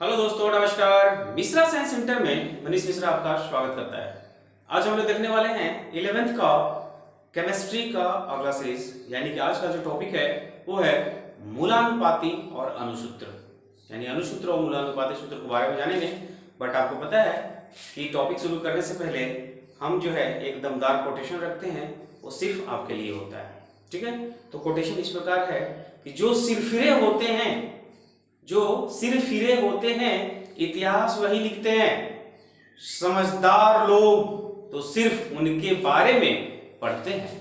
Hello दोस्तों, नमस्कार। Mishra science centre में मनीष मिश्रा आपका स्वागत करता है। आज हम लोग देखने वाले हैं 11th का केमिस्ट्री का अगला सीरीज, यानी कि आज का जो टॉपिक है वो है मूलानुपाती और अणुसूत्र, यानी अणुसूत्र और मूलानुपाती सूत्र के बारे में जानेंगे। बट आपको पता है कि टॉपिक शुरू करने से पहले हम जो है एक दमदार कोटेशन रखते हैं, वो सिर्फ आपके लिए होता है। ठीक है, तो कोटेशन इस प्रकार है कि जो सिरफिरे होते हैं इतिहास वही लिखते हैं, समझदार लोग तो सिर्फ उनके बारे में पढ़ते हैं।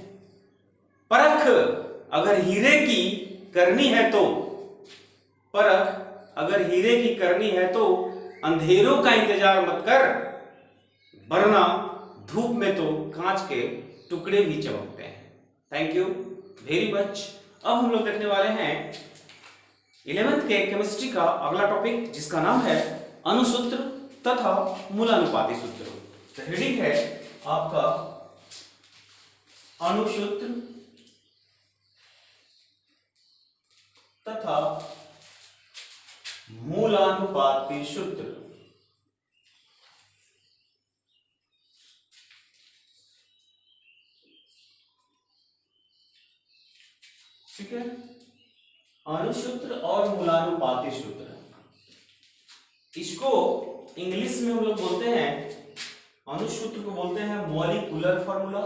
परख अगर हीरे की करनी है तो अंधेरों का इंतजार मत कर, वरना धूप में तो कांच के टुकड़े भी चमकते हैं। Thank you very much. अब हम लोग देखने वाले हैं 11th के केमिस्ट्री का अगला टॉपिक, जिसका नाम है अणुसूत्र तथा मूलानुपाती सूत्र। तो हेडिंग है आपका अणुसूत्र तथा मूलानुपाती सूत्र। ठीक है, अणुसूत्र और मूलानुपाती सूत्र, इसको इंग्लिश में हम लोग बोलते हैं, अणुसूत्र को बोलते हैं मॉलिक्यूलर फॉर्मूला।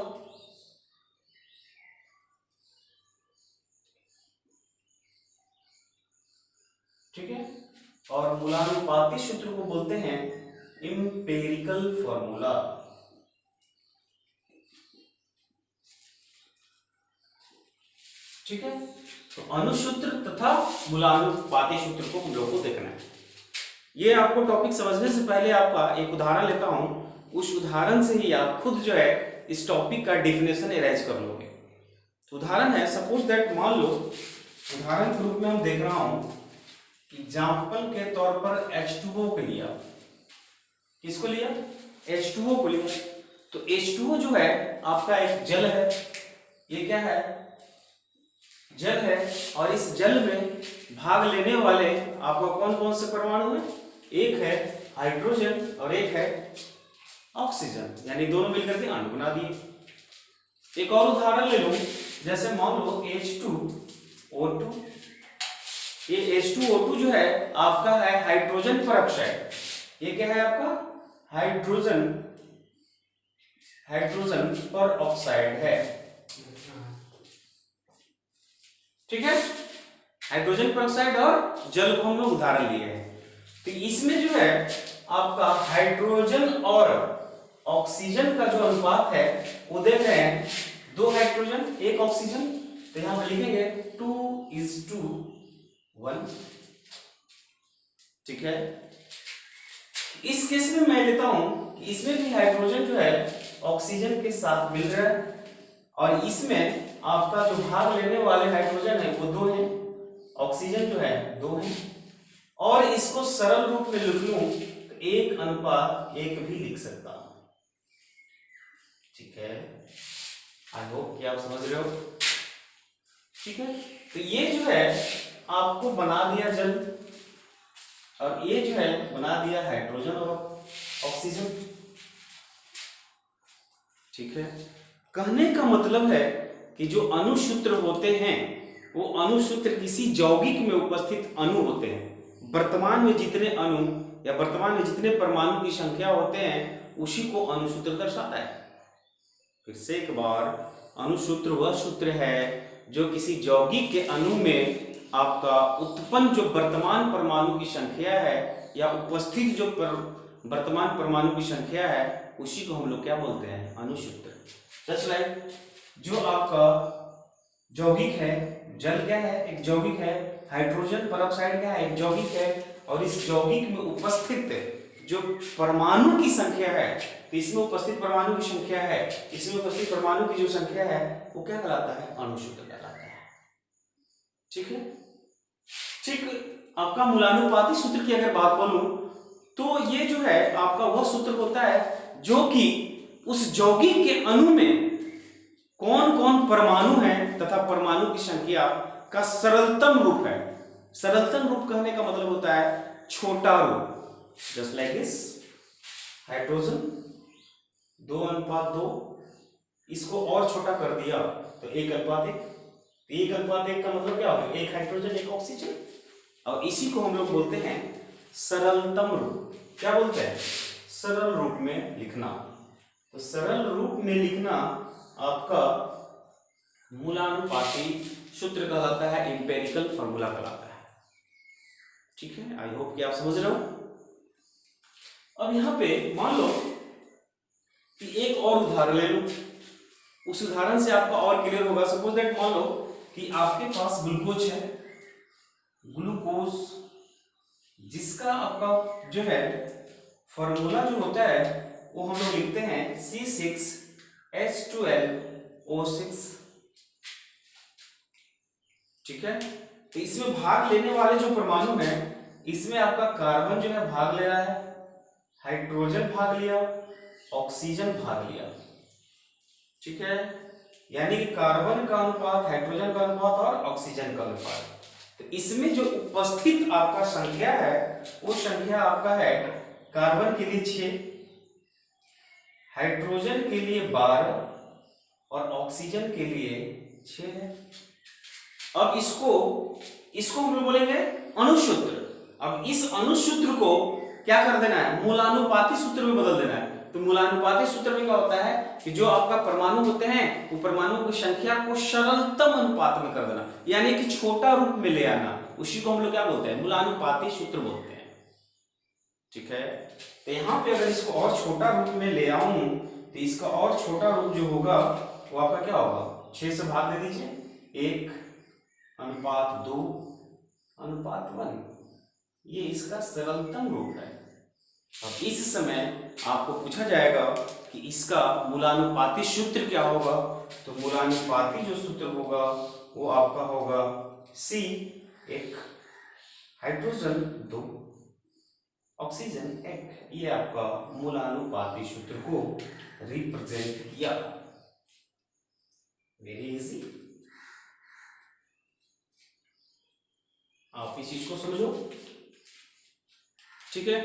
ठीक है, और मूलानुपाती सूत्र को बोलते हैं इंपेरिकल फॉर्मूला। ठीक है, तो अणुसूत्र तथा मूलानुपाती सूत्र को हम लोग को देखना है। ये आपको टॉपिक समझने से पहले आपका एक उदाहरण लेता हूं, उस उदाहरण से ही आप खुद जो है इस टॉपिक का डेफिनेशन अरेंज कर लोगे। तो उदाहरण है, सपोज दैट, मान लो उदाहरण के रूप में हम देख रहा हूं, एग्जाम्पल के तौर पर H2O को लिया। किसको लिया? H2O को लिया। तो H2O जो है आपका एक जल है। ये क्या है? जल है, और इस जल में भाग लेने वाले आपको कौन कौन से परमाणु हैं? एक है हाइड्रोजन और एक है ऑक्सीजन, यानी दोनों मिलकर के अणु बना दिए। एक और उदाहरण ले लो, जैसे मान लो H2O2। ये H2O2 जो है आपका है हाइड्रोजन परऑक्साइड। ये क्या है आपका? हाइड्रोजन परऑक्साइड है। ठीक है, हाइड्रोजन परऑक्साइड और जल को हम लोग उदाहरण लिए हैं। तो इसमें जो है आपका हाइड्रोजन और ऑक्सीजन का जो अनुपात है वो देख रहे हैं, 2 हाइड्रोजन 1 ऑक्सीजन। तो यहां पर लिखेंगे 2:1। ठीक है, इस केस में मैं लेता हूं कि इसमें भी हाइड्रोजन जो है ऑक्सीजन के साथ मिल रहा है, और इसमें आपका जो भाग लेने वाले हाइड्रोजन है वो 2 है, ऑक्सीजन जो है 2 है। और इसको सरल रूप में लिख लूं तो 1:1 भी लिख सकता हूं। ठीक है, आई होप कि आप समझ रहे हो। ठीक है, तो ये जो है आपको बना दिया जल, और ये जो है बना दिया हाइड्रोजन और ऑक्सीजन। ठीक है, कहने का मतलब है कि जो अणुसूत्र होते हैं वो अणुसूत्र किसी यौगिक में उपस्थित अणु होते हैं। वर्तमान में जितने अणु या वर्तमान में जितने परमाणु की संख्या होते हैं उसी को अणुसूत्र दर्शाता है। फिर से एक बार, अणुसूत्र वह सूत्र है जो किसी यौगिक के अणु में आपका उत्पन्न जो वर्तमान परमाणु की संख्या है या उपस्थित जो वर्तमान परमाणु की संख्या है उसी को हम लोग क्या बोलते हैं? अणुसूत्र। जस्ट लाइक जो आपका यौगिक है, जल क्या है? एक यौगिक है। हाइड्रोजन परऑक्साइड क्या है? एक यौगिक है। और इस यौगिक में उपस्थित जो परमाणु की संख्या है, तो इसमें उपस्थित परमाणु की संख्या है, इसमें उपस्थित परमाणु की जो संख्या है वो क्या कहलाता है? अणुसूत्र कहलाता है। ठीक है, ठीक। आपका मूलानुपाती सूत्र की अगर बात बोलूं तो ये जो है आपका वह सूत्र होता है जो कि उस यौगिक के अणु में कौन कौन परमाणु हैं तथा परमाणु की संख्या का सरलतम रूप है। सरलतम रूप कहने का मतलब होता है छोटा रूप, जस्ट लाइक दिस हाइड्रोजन 2:2, इसको और छोटा कर दिया तो 1:1। 1:1 का मतलब क्या होगा, एक हाइड्रोजन एक ऑक्सीजन। और इसी को हम लोग बोलते हैं सरलतम रूप। क्या बोलते हैं, सरल रूप में लिखना। तो सरल रूप में लिखना आपका मूलानुपाती सूत्र कहलाता है, एम्पिरिकल फॉर्मूला कहलाता है। ठीक है, आई होप कि आप समझ रहे हो। अब यहां पे मान लो कि एक और उदाहरण ले लूं, उस उदाहरण से आपका और क्लियर होगा। सपोज दैट मान लो कि आपके पास ग्लूकोज है, ग्लूकोज जिसका आपका जो है फॉर्मूला जो होता है वो हम लोग लिखते हैं C6H12O6। ठीक है, तो इसमें भाग लेने वाले जो परमाणु हैं, इसमें आपका कार्बन जो है भाग ले रहा है, हाइड्रोजन भाग लिया, ऑक्सीजन भाग लिया। ठीक है, यानी कि कार्बन का अनुपात, हाइड्रोजन का अनुपात और ऑक्सीजन का अनुपात। तो इसमें जो उपस्थित आपका संख्या है वो संख्या आपका है कार्बन के लिए 6, हाइड्रोजन के लिए 12 और ऑक्सीजन के लिए 6 है। अब इसको हम लोग बोलेंगे अणुसूत्र। अब इस अणुसूत्र को क्या कर देना है, मूलानुपाती सूत्र में बदल देना है। तो मूलानुपाती सूत्र में क्या होता है कि जो आपका परमाणु होते हैं वो परमाणुओं की संख्या को सरलतम अनुपात में कर देना, यानी कि छोटा रूप में ले आना। उसी को हम लोग क्या बोलते हैं, मूलानुपाती सूत्र बोलते हैं। ठीक है, तो यहाँ पे अगर इसको और छोटा रूप में ले आऊं तो इसका और छोटा रूप जो होगा वो आपका क्या होगा, 6 से भाग दे दीजिए, 1:2:1। ये इसका सरलतम रूप है। अब इस समय आपको पूछा जाएगा कि इसका मूलानुपाती सूत्र क्या होगा, तो मूलानुपाती जो सूत्र होगा वो आपका होगा C, 1, हाइड्रोजन 2, ऑक्सीजन 1। ये आपका मूलानुपाती सूत्र को रिप्रेजेंट किया। वेरी इजी, आप इस चीज को समझो। ठीक है,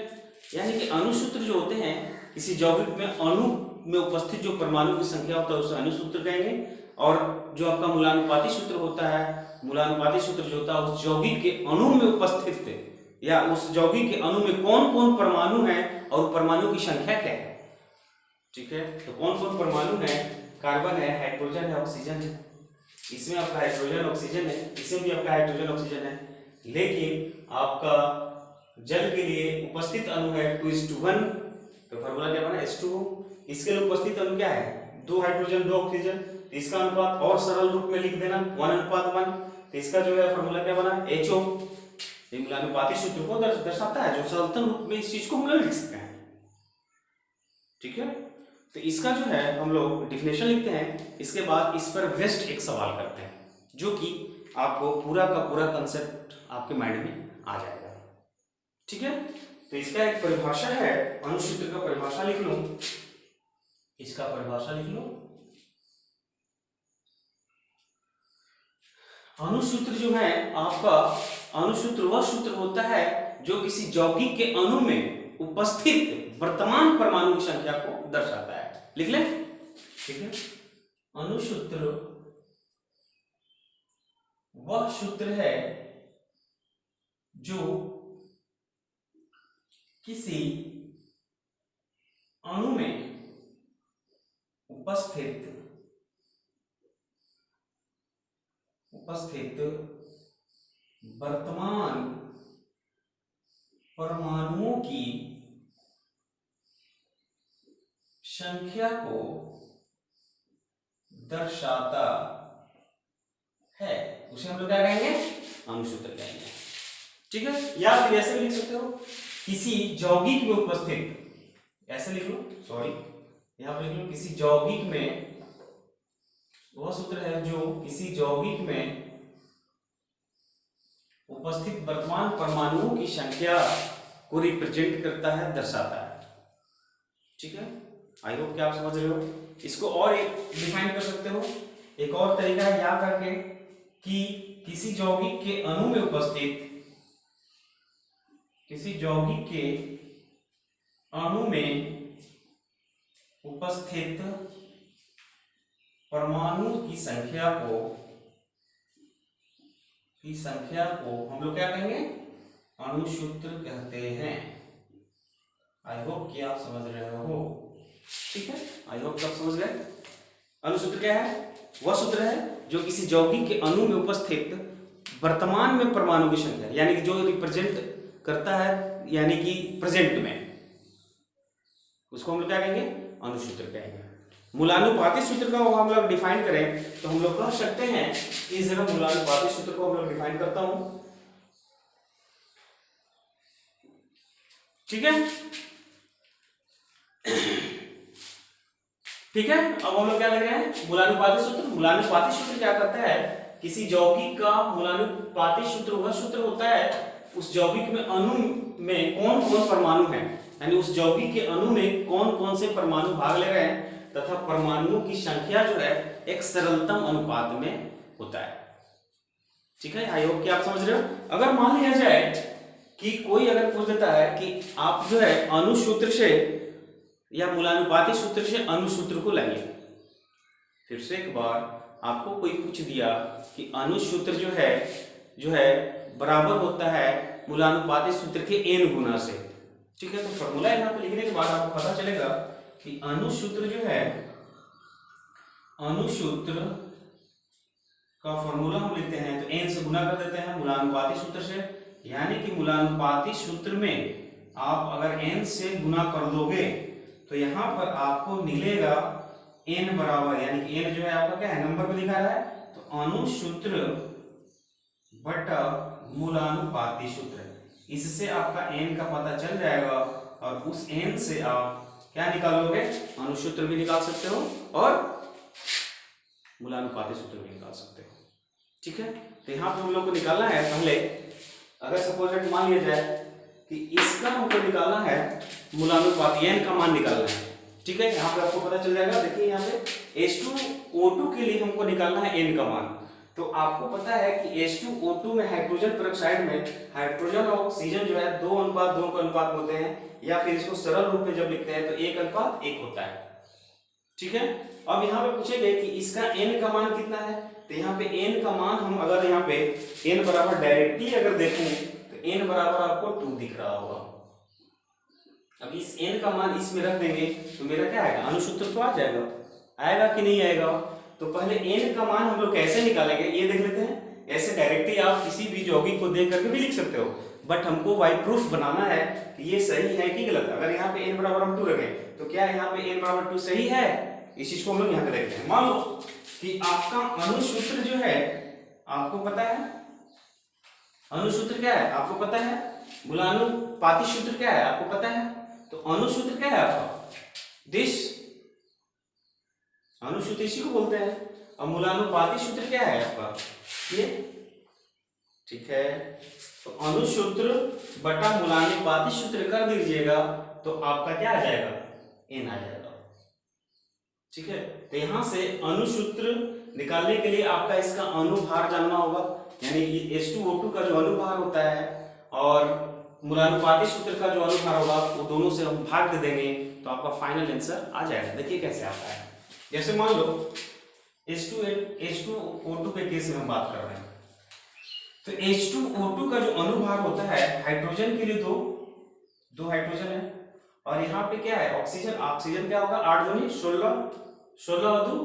यानी कि अणुसूत्र जो होते हैं, किसी यौगिक में अणु में उपस्थित जो परमाणु की संख्या होता है उसे अणुसूत्र कहेंगे। और जो आपका मूलानुपाती सूत्र होता है, मूलानुपाती सूत्र जो होता है उस यौगिक के अणु में उपस्थित या उस यौगिक के अणु में कौन कौन परमाणु हैं और परमाणु की संख्या क्या है। ठीक है, तो कौन कौन परमाणु है, कार्बन है, हाइड्रोजन है, ऑक्सीजन है। इसमें आपका हाइड्रोजन ऑक्सीजन है, इसमें भी आपका हाइड्रोजन ऑक्सीजन है। लेकिन आपका जल के लिए उपस्थित अणु है 2:1, तो फॉर्मूला क्या बना, H2O। इसके लिए उपस्थित अणु क्या है, 2 हाइड्रोजन 2 ऑक्सीजन, तो इसका अनुपात और सरल रूप में लिख देना 1:1। तो इसका जो है फॉर्मूला क्या बना, HO। ये मूलानुपाती सूत्र को दर्शाता है, जो सरलतम रूप में इस चीज को हम लोग लिख सकते हैं। ठीक है, तो इसका जो है हम लोग डिफिनेशन लिखते हैं। इसके बाद इस पर बेस्ट एक सवाल करते हैं, जो कि आपको पूरा का पूरा कंसेप्ट आपके माइंड में आ जाएगा। ठीक है, तो इसका एक परिभाषा है, अणुसूत्र का परिभाषा लिख लो, इसका परिभाषा लिख लो। अणुसूत्र जो है आपका, अणुसूत्र वह सूत्र होता है जो किसी यौगिक के अणु में उपस्थित वर्तमान परमाणु की संख्या को दर्शाता है। लिख लें, ठीक है। अणुसूत्र वह सूत्र है जो किसी अणु में उपस्थित वर्तमान परमाणुओं की संख्या को दर्शाता है, उसे हम लोग क्या कहेंगे, अणुसूत्र कहेंगे। ठीक है, या फिर ऐसे भी लिख सकते हो, किसी यौगिक में उपस्थित, ऐसे लिख लो, सॉरी यहां पर लिख लो, किसी यौगिक में, वह सूत्र है जो किसी यौगिक में उपस्थित वर्तमान परमाणुओं की संख्या को रिप्रेजेंट करता है, दर्शाता है। ठीक है, आई होप कि आप समझ रहे हो। इसको और एक डिफाइन कर सकते हो, एक और तरीका है याद करके कि किसी यौगिक के अणु में उपस्थित किसी यौगिक के अणु में उपस्थित परमाणु की संख्या को हम लोग क्या कहेंगे, अणुसूत्र कहते हैं। आई होप कि आप समझ रहे हो, ठीक है, आई होप आप समझ गए। अणुसूत्र क्या है? वह सूत्र है जो किसी यौगिक के अणु में उपस्थित वर्तमान में परमाणु की संख्या, यानी कि जो रिप्रेजेंट करता है, यानी कि प्रेजेंट में, उसको हम लोग क्या कहेंगे, अणुसूत्र कहेंगे। मूलानुपाती सूत्र का हम लोग डिफाइन करें तो हम लोग कह सकते हैं, इस जगह मूलानुपाती सूत्र को हम लोग डिफाइन करता हूं, ठीक है, ठीक है। अब हम लोग क्या लग रहे हैं, मूलानुपाती सूत्र। मूलानुपाती सूत्र क्या करता है, किसी यौगिक का मूलानुपाती सूत्र वह सूत्र होता है उस यौगिक में अणु में कौन कौन परमाणु हैं, यानी उस यौगिक के अणु में कौन कौन से परमाणु भाग ले रहे हैं तथा परमाणुओं की संख्या जो है एक सरलतम अनुपात में होता है, ठीक है। आई होप कि आप समझ रहे हो। अगर मान लिया जाए कि कोई अगर पूछ देता है कि आप जो है अणुसूत्र से या मूलानुपाती सूत्र से अणुसूत्र को लाइए, फिर से एक बार आपको कोई पूछ दिया कि अणुसूत्र जो है बराबर होता है मूलानुपाती सूत्र के n गुना से, ठीक है। तो फॉर्मूला यहाँ पे लिखने के बाद आपको पता चलेगा कि अणुसूत्र जो है, अणुसूत्र का फॉर्मूला हम लिखते हैं तो n से गुना कर देते हैं मूलानुपाती सूत्र से, यानी कि मूलानुपाती सूत्र में आप अगर n से गुना कर दोगे तो यहाँ पर आपको मिलेगा n बराबर, यानी कि n जो है आपका क्या है, नंबर पे लिखा है, तो अणुसूत्र बटा मूलानुपाती सूत्र, इससे आपका n का पता चल जाएगा और उस n से आप क्या निकालोगे, अणुसूत्र भी निकाल सकते हो और मूलानुपाती सूत्र भी निकाल सकते हो, ठीक है। तो यहाँ पे हम लोग को निकालना है, पहले अगर सपोज मान लिया जाए कि इसका हमको निकालना है मूलानुपाती, n का मान निकालना है, ठीक है। यहाँ पे आपको पता चल जाएगा, देखिए यहाँ पे H2O2 के लिए हमको निकालना है n का मान। तो आपको पता है कि H2O2 में हाइड्रोजन पेरोक्साइड में हाइड्रोजन और ऑक्सीजन जो है 2:2 के अनुपात होते हैं, या फिर इसको सरल रूप में जब लिखते हैं तो 1:1 होता है, ठीक है। अब यहाँ पे पूछेंगे कि इसका n का मान कितना है, तो यहाँ पे n का मान हम अगर यहाँ पे n बराबर डायरेक्टली अगर देखें तो n बराबर आपको 2 दिख रहा होगा। अब इस n का मान इसमें रख देंगे तो मेरा क्या आएगा, अणुसूत्र तो आ जाएगा, आएगा कि नहीं आएगा। तो पहले n का मान हम लोग कैसे निकालेंगे ये देख लेते हैं। ऐसे डायरेक्टली आप किसी भी यौगिक को देख करके भी लिख सकते हो, बट हमको बाय प्रूफ बनाना है कि ये सही है कि गलत। अगर यहाँ पे n बराबर हम 2 रखें तो क्या यहाँ पे n बराबर 2 सही है, इस चीज को हम लोग यहाँ पे देखते हैं। मान लो कि आपका अणुसूत्र जो है आपको पता है, अणुसूत्र क्या है आपको पता है, मूलानुपाती सूत्र क्या है आपको पता है, तो अणुसूत्र क्या है आपका, दिस अणुसूत्र इसी को बोलते हैं। और मूलानुपाती सूत्र क्या है आपका, ये, ठीक है। तो अणुसूत्र बटा मूलानुपाती सूत्र कर दीजिएगा तो आपका क्या आ जाएगा, n आ जाएगा, ठीक है। तो यहां से अणुसूत्र निकालने के लिए आपका इसका अणुभार जानना होगा, यानी H2O2 का जो अणुभार होता है और मूलानुपाती सूत्र का जो अणुभार होगा वो दोनों से हम भाग दे देंगे तो आपका फाइनल आंसर आ जाएगा। देखिए कैसे आता है, जैसे मान लो H2O2 के केस में हम बात कर रहे हैं, तो H2O2 का जो अणुभार होता है, हाइड्रोजन के लिए दो हाइड्रोजन है, और यहाँ पे क्या है ऑक्सीजन क्या होगा, 8 दूनी 16, 16 और 2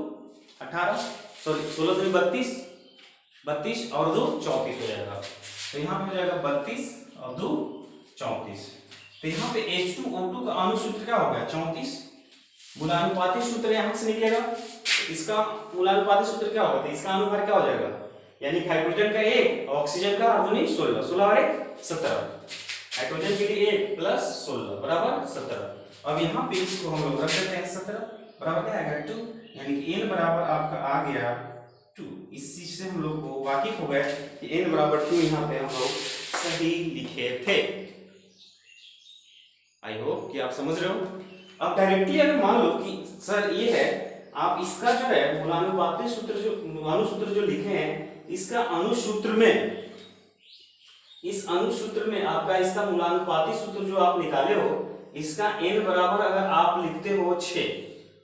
18, सॉरी 16 दूनी 32 और 2 34 हो जाएगा। तो यहाँ पे हो जाएगा 32 और 2 34। तो यहाँ पे H2O2 का अणुसूत्र क्या होगा, 34। मूलानुपाती सूत्र यहाँ से निकलेगा, इसका मूलानुपाती सूत्र क्या होगा, तो इसका अनुभार क्या हो जाएगा, यानी हाइड्रोजन का 1 ऑक्सीजन का 8 दूनी 16, 16 और 1 17, हाइड्रोजन के लिए 1 प्लस 16 बराबर 17। अब यहाँ पे इसको हम लोग रख देते हैं 17 बराबर क्या आएगा 2, यानी कि n बराबर आपका आ गया 2। इस चीज से हम लोग को वाकिफ हो गए कि n बराबर 2 यहाँ पे हम लोग सही लिखे थे। आई होप कि आप समझ रहे हो। अब डायरेक्टली अगर मान लो कि सर ये है, आप इसका जो है मूलानुपाती सूत्र जो अणुसूत्र जो लिखे हैं, इसका अणुसूत्र में इस अनुसूत्र में आपका इसका मूलानुपाती सूत्र जो आप निकाले हो, इसका n बराबर अगर आप लिखते हो 6,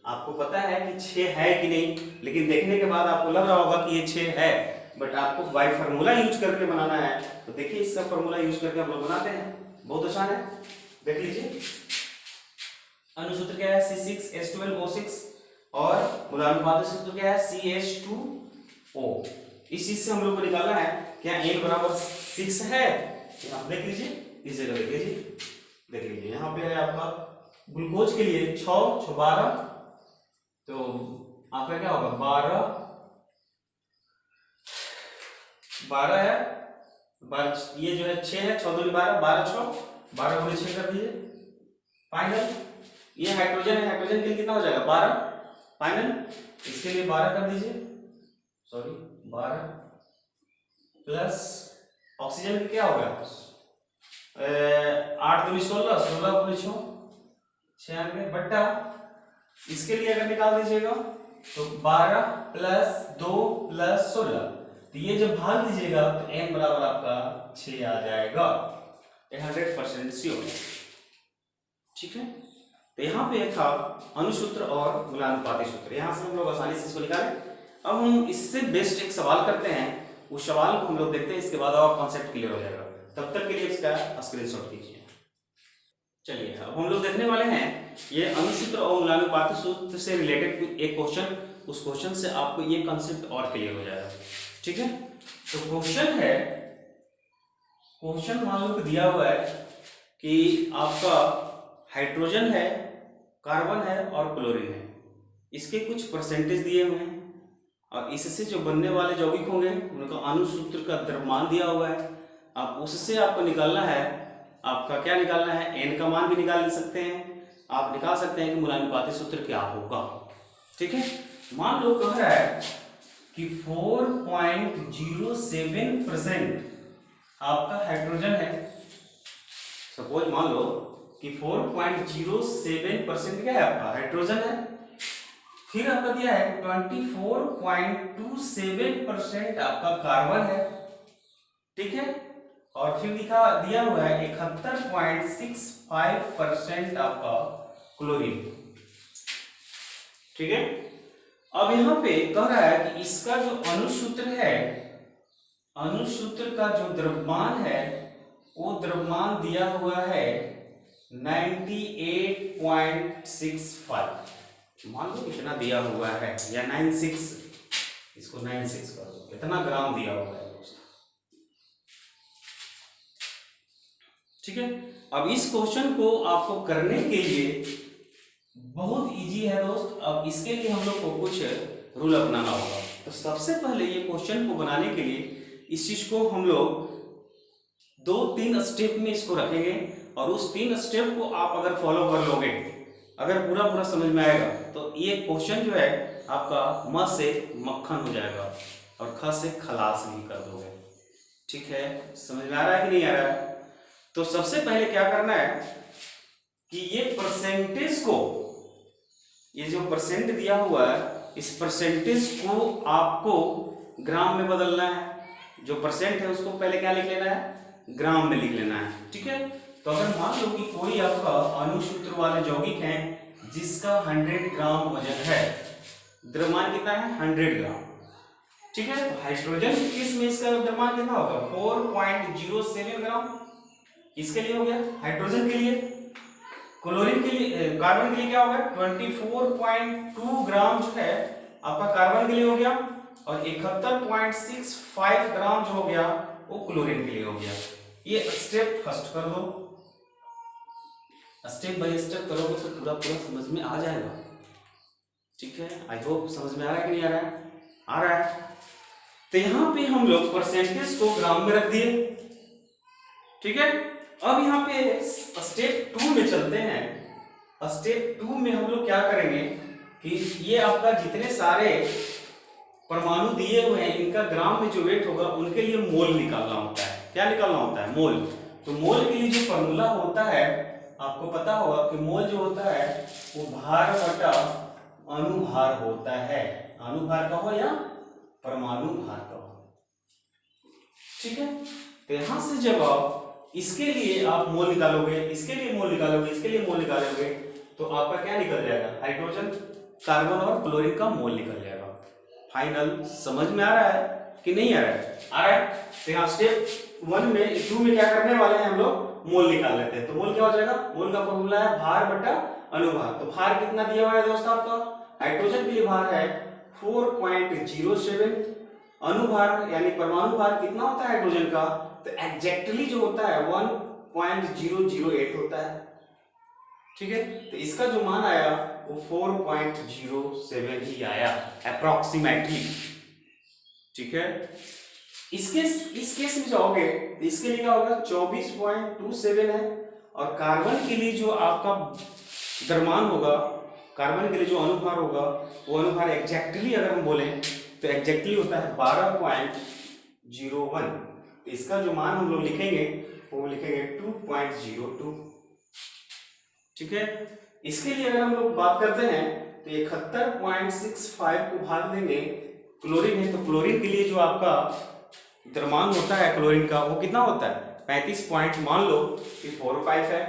आपको पता है कि 6 है कि नहीं, लेकिन देखने के बाद आपको लग रहा होगा कि ये 6 है, बट आपको बाय फार्मूला यूज करके बनाना है। तो देखिए इसका फार्मूला यूज करके हम लोग बनाते हैं, बहुत आसान है, देख लीजिए। अनुसूत्र क्या है, C6H12O6 और मूलानुपाती सूत्र क्या है, CH2O। इस चीज से हम लोग को निकालना है क्या n बराबर 6 है। आप देख लीजिए, इस जगह देख लीजिए, देख लीजिए यहाँ पे है आपका ग्लूकोज के लिए 6 6 12, तो आपका क्या होगा 12 है, ये जो है 6 है, 6 2 12, 12 6 12 गुणे 6 कर दीजिए फाइनल। ये हाइड्रोजन है, हाइड्रोजन के लिए कितना हो जाएगा 12 फाइनल, इसके लिए 12 कर दीजिए, सॉरी 12 प्लस ऑक्सीजन का क्या होगा 8 दूनी 16, 16 गुणे 6 96 बट्टा, इसके लिए अगर निकाल दीजिएगा तो 12 प्लस 2 प्लस 16, तो ये जब भाग दीजिएगा तो n बराबर आपका 6 आ जाएगा, 100% श्योर, ठीक है। तो यहाँ पे था अनुसूत्र और मूलानुपाती सूत्र, यहाँ से हम लोग आसानी से इसको निकालें। अब हम इससे बेस्ट एक सवाल करते हैं, उस सवाल को हम लोग देखते हैं, इसके बाद और कॉन्सेप्ट क्लियर हो जाएगा। तब तक के लिए इसका स्क्रीनशॉट कीजिए। चलिए अब हम लोग देखने वाले हैं ये अनुसूत्र और मूलानुपाती सूत्र से रिलेटेड एक क्वेश्चन, उस क्वेश्चन से आपको ये कॉन्सेप्ट और क्लियर हो जाएगा, ठीक है। तो क्वेश्चन है, क्वेश्चन मान लो दिया हुआ है कि आपका हाइड्रोजन है, कार्बन है और क्लोरीन है, इसके कुछ परसेंटेज दिए हुए हैं और इससे जो बनने वाले यौगिक होंगे उनका अनुसूत्र का द्रव्यमान दिया हुआ है। आप उससे आपको निकालना है, आपका क्या निकालना है, n का मान भी निकाल सकते हैं, आप निकाल सकते हैं कि मूलानुपाती सूत्र क्या होगा, ठीक है। मान लो कह रहा है कि 4.07% आपका हाइड्रोजन है, सपोज मान लो कि 4.07% क्या है आपका हाइड्रोजन है, फिर आपका दिया है 24.27% आपका कार्बन है, ठीक है, और फिर दिया हुआ है 71.65% आपका क्लोरीन, ठीक है। अब यहाँ पे कह रहा है कि इसका जो अनुसूत्र है, अनुसूत्र का जो द्रव्यमान है वो द्रव्यमान दिया हुआ है 98.65, मान लो कितना दिया हुआ है, या 96, इसको 96 कर दो, इतना ग्राम दिया हुआ है दोस्त, ठीक है। अब इस क्वेश्चन को आपको करने के लिए बहुत इजी है दोस्त। अब इसके लिए हम लोग को कुछ रूल अपनाना होगा। तो सबसे पहले ये क्वेश्चन को बनाने के लिए इस चीज को हम लोग 2-3 स्टेप में इसको रखेंगे, और उस 3 स्टेप को आप अगर फॉलो कर लोगे, अगर पूरा समझ में आएगा, तो ये क्वेश्चन जो है आपका म से मक्खन हो जाएगा और ख से खलास भी कर दोगे, ठीक है। समझ में आ रहा है कि नहीं आ रहा है? तो सबसे पहले क्या करना है कि ये परसेंटेज को, ये जो परसेंट दिया हुआ है, इस परसेंटेज को आपको ग्राम में बदलना है। जो परसेंट है उसको पहले क्या लिख लेना है, ग्राम में लिख लेना है, ठीक है। तो अगर मान लो कि कोई आपका अनुसूत्र वाले यौगिक है जिसका 100 ग्राम वजन है, द्रव्यमान कितना है 100 ग्राम, ठीक है। तो हाइड्रोजन किस में इसका द्रव्यमान कितना होगा 4.07 ग्राम, इसके लिए हो गया हाइड्रोजन के लिए। क्लोरीन के लिए, कार्बन के लिए क्या होगा 24.2 ग्राम जो है आपका कार्बन के लिए हो गया, और 71.65 ग्राम जो हो गया वो क्लोरीन के लिए हो गया। ये स्टेप फर्स्ट कर दो, स्टेप बाय स्टेप करोगे तो पूरा समझ में आ जाएगा, ठीक है। आई होप समझ में आ रहा है कि नहीं आ रहा है? आ रहा है। तो यहाँ पे हम लोग परसेंटेज को ग्राम में रख दिए, ठीक है। अब यहाँ पे स्टेप 2 में चलते हैं। स्टेप 2 में हम लोग क्या करेंगे कि ये आपका जितने सारे परमाणु दिए हुए हैं इनका ग्राम में जो वेट होगा उनके लिए मोल निकालना होता है। क्या निकालना होता है? मोल। तो मोल के लिए जो फॉर्मूला होता है आपको पता होगा कि मोल जो होता है वो भार बटा अनुभार होता है। अनुभार का हो या परमाणु भार का हो, ठीक है। तो यहां से जब आप इसके लिए आप मोल निकालोगे, इसके लिए मोल निकालोगे, इसके लिए मोल निकालोगे, तो आपका क्या निकल जाएगा, हाइड्रोजन, कार्बन और क्लोरीन का मोल निकल जाएगा। फाइनल समझ में आ रहा है कि नहीं आ रहा है? आ रहा है। तो यहाँ स्टेप 1 में 2 में क्या करने वाले हैं हम लोग, मोल निकाल लेते हैं। तो मोल क्या हो जाएगा, मोल का फॉर्मूला है भार बटा अनुभार। तो भार कितना दिया हुआ है दोस्त आपका, हाइड्रोजन के लिए भार है 4.07, अनुभार यानी परमाणु भार कितना होता है हाइड्रोजन का, तो एग्जैक्टली जो होता है 1.008 होता है। ठीक है, तो इसका जो मान आया वो 4.07 ही आया अप्रोक्सीमेटली। ठीक है, इस केस में जाओगे तो इसके लिए क्या होगा, 24.27 है। और कार्बन के लिए जो आपका द्रव्यमान होगा, कार्बन के लिए जो अनुभार होगा, वो अनुभार एग्जैक्टली अगर हम बोले तो एग्जैक्टली होता है 12.01। तो इसका जो मान हम लोग लिखेंगे वो लिखेंगे 2.02। ठीक है, इसके लिए अगर हम लोग बात करते हैं तो 71.65 को भाग देंगे, क्लोरीन है तो क्लोरीन के लिए जो आपका द्रव्यमान होता है क्लोरीन का वो कितना होता है, 35 पॉइंट, मान लो कि 45 है,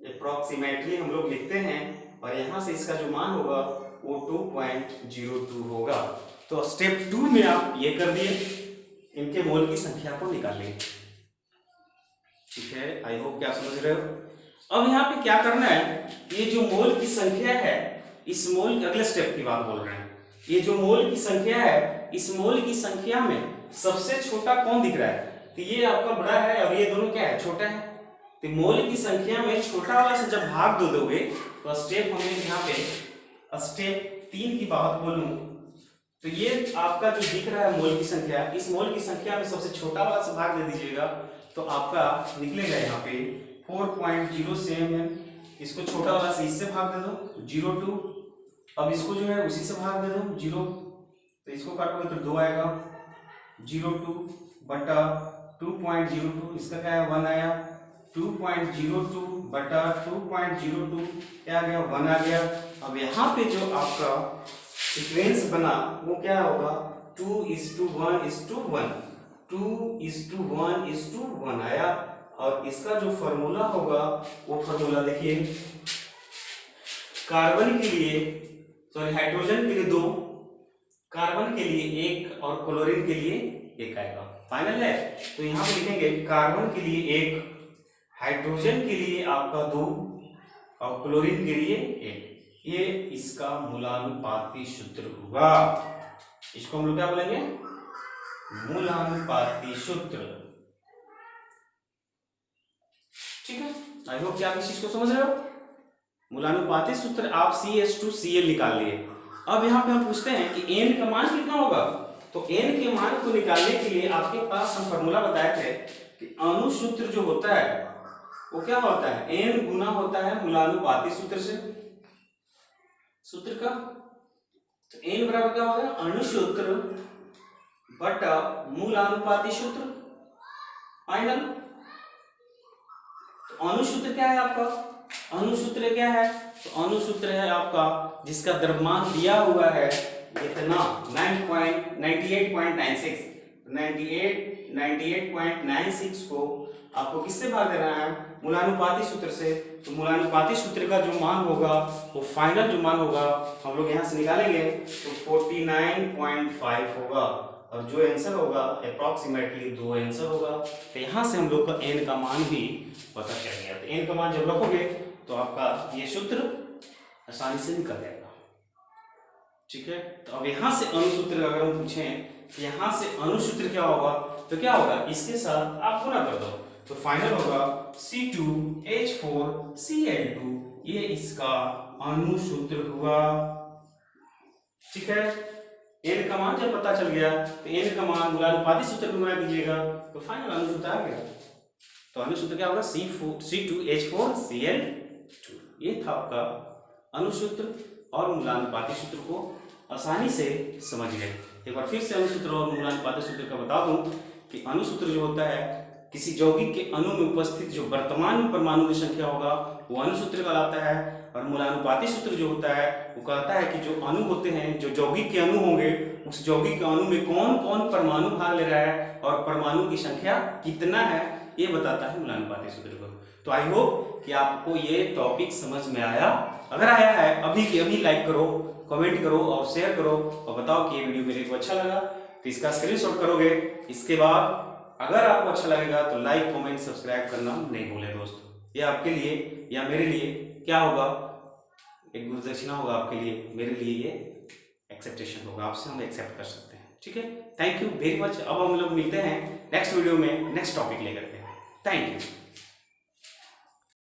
अप्रोक्सीमेटली हम लोग लिखते हैं। और यहां से इसका जो मान होगा वो 2.02 होगा। तो स्टेप 2 में आप ये कर दिए, इनके मोल की संख्या को निकालिए। ठीक है, आई होप क्या समझ रहे हो। अब यहाँ पे क्या करना है, ये जो मोल की संख्या है, इस मोल अगले स्टेप की बात बोल रहे हैं, ये जो मोल की संख्या है, इस मोल की संख्या में सबसे छोटा कौन दिख रहा है, तो ये आपका बड़ा है और ये दोनों क्या है, छोटा है। तो मोल की संख्या में छोटा वाला से जब भाग दो दोगे तो स्टेप हमें यहाँ पे स्टेप 3 की बात बोलूं तो ये आपका जो दिख रहा है मोल की संख्या, इस मोल की संख्या में सबसे छोटा वाला से भाग दे दीजिएगा तो आपका निकलेगा यहाँ पे 4.07। इसको छोटा वाला से इससे भाग दे दो 0.2। अब इसको जो है उसी से भाग दे दो 0, तो इसको काटोगे तो 2 आएगा, 0.2 बटा 2.02, इसका क्या है 1 आया, 2.02 बटा 2.02 क्या आ गया 1 आ गया। अब यहाँ पे जो आपका सीक्वेंस बना वो क्या होगा 2:1:1, 2:1:1 आया। और इसका जो फॉर्मूला होगा वो फॉर्मूला देखिए, कार्बन के लिए सॉरी हाइड्रोजन के लिए 2, कार्बन के लिए 1 और क्लोरीन के लिए 1 आएगा। फाइनल है, तो यहाँ पे लिखेंगे कार्बन के लिए 1, हाइड्रोजन के लिए आपका 2 और क्लोरीन के लिए 1। ये इसका मूलानुपाती सूत्र हुआ। इसको हम लोग क्या बोलेंगे, मूलानुपाती सूत्र। ठीक है, आई होप कि आप इस चीज को समझ रहे हो। मूलानुपाती सूत्र आप CH2Cl निकाल लिए। अब यहाँ पे हम पूछते हैं कि n का मान कितना होगा, तो n के मान को निकालने के लिए आपके पास हम फॉर्मूला बताए थे कि अणु सूत्र जो होता है वो क्या होता है, n गुना होता है मूलानुपाती सूत्र से, सूत्र का। तो n बराबर क्या होगा, अणु सूत्र बटा मूलानुपाती सूत्र। फाइनल, तो अणु सूत्र क्या है आपका, अणु सूत्र क्या है, तो अणु सूत्र है आपका जिसका द्रव्यमान दिया हुआ है इतना 98.96 को आपको किससे भाग देना है, मूलानुपाती सूत्र से। तो मूलानुपाती सूत्र का जो मान होगा वो फाइनल जो मान होगा हम लोग यहाँ से निकालेंगे तो 49.5 होगा। और जो आंसर होगा अप्रोक्सीमेटली 2 आंसर होगा। तो यहाँ से हम लोग का n का मान भी पता चल गया। तो n का मान जब रखोगे तो आपका ये सूत्र आसानी से निकल जाएगा। ठीक है, तो अब यहाँ से अणु सूत्र अगर हम पूछें तो यहाँ से अणु सूत्र क्या होगा, तो क्या होगा, इसके साथ आप गुणा कर दो तो फाइनल होगा C2H4Cl2, ये इसका अणु सूत्र हुआ। ठीक है, n का मान जब पता चल गया तो n का मान मूलानुपाती सूत्र में गुणा कीजिएगा तो फाइनल अणु सूत्र आ गया। तो अणु सूत्र क्या होगा, C2H4Cl2। ये था आपका अणु सूत्र और मूलानुपाती सूत्र को आसानी से समझ गए। एक बार फिर से अणु सूत्र और मूलानुपाती सूत्र का बता दूं कि अणु सूत्र जो होता है किसी यौगिक के अणु में उपस्थित जो वर्तमान में परमाणु की संख्या होगा वो अणुसूत्र कहलाता है। और मूलानुपाती सूत्र जो होता है वो कहता है कि जो अणु होते हैं, जो यौगिक के अणु होंगे, उस यौगिक के अणु में कौन कौन परमाणु भाग ले रहा है और परमाणु की संख्या कितना है, ये बताता है मूलानुपाती सूत्र को। तो आई होप कि आपको ये टॉपिक समझ में आया। अगर आया है अभी के अभी लाइक करो, कमेंट करो और शेयर करो और बताओ कि ये वीडियो मेरे को अच्छा लगा, तो इसका स्क्रीनशॉट करोगे। इसके बाद अगर आपको अच्छा लगेगा तो लाइक, कमेंट, सब्सक्राइब करना नहीं भूलें दोस्तों। ये आपके लिए या मेरे लिए क्या होगा, एक गुरुदक्षिणा होगा आपके लिए, मेरे लिए ये एक्सेप्टेशन होगा, आपसे हम एक्सेप्ट कर सकते हैं। ठीक है, थैंक यू वेरी मच। अब हम लोग मिलते हैं नेक्स्ट वीडियो में नेक्स्ट टॉपिक लेकर के। Thank you.